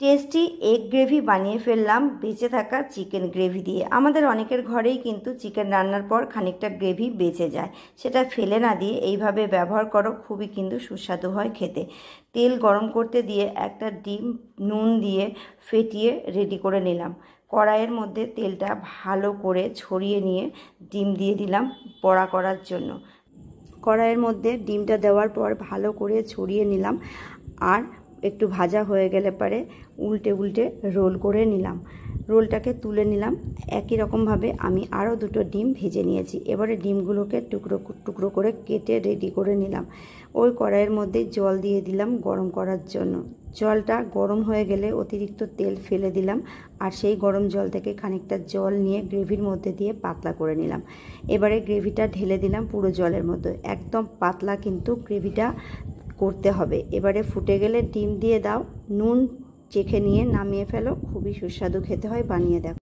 Tasty egg gravy বানিয়ে ফেললাম বেঁচে থাকা চিকেন গ্রেভি দিয়ে। আমাদের অনেকের ঘরেই কিন্তু চিকেন রান্নার পর খানিকটা গ্রেভি বেঁচে যায়, সেটা ফেলে না দিয়ে এইভাবে ব্যবহার করো, খুবই কিন্তু সুস্বাদু হয় খেতে। তেল গরম করতে দিয়ে একটা ডিম নুন দিয়ে ফেটিয়ে রেডি করে নিলাম। কড়াইয়ের মধ্যে তেলটা ভালো করে ছড়িয়ে নিয়ে ডিম দিয়ে দিলাম বড়া করার জন্য। কড়াইয়ের মধ্যে ডিমটা দেওয়ার পর ভালো করে ছড়িয়ে নিলাম, আর একটু ভাজা হয়ে গেলে পরে উল্টে উল্টে রোল করে নিলাম। রোলটাকে তুলে নিলাম। একই রকমভাবে আমি আরও দুটো ডিম ভেজে নিয়েছি। এবারে ডিমগুলোকে টুকরো টুকরো করে কেটে রেডি করে নিলাম। ওই কড়াইয়ের মধ্যে জল দিয়ে দিলাম গরম করার জন্য। জলটা গরম হয়ে গেলে অতিরিক্ত তেল ফেলে দিলাম, আর সেই গরম জল থেকে খানিকটা জল নিয়ে গ্রেভির মধ্যে দিয়ে পাতলা করে নিলাম। এবারে গ্রেভিটা ঢেলে দিলাম পুরো জলের মধ্যে। একদম পাতলা কিন্তু গ্রেভিটা করতে হবে। এবারে ফুটে গেলে ডিম দিয়ে দাও, নুন চেখে নিয়ে নামিয়ে ফেলো। খুবই সুস্বাদু খেতে হয়, বানিয়ে দেখো।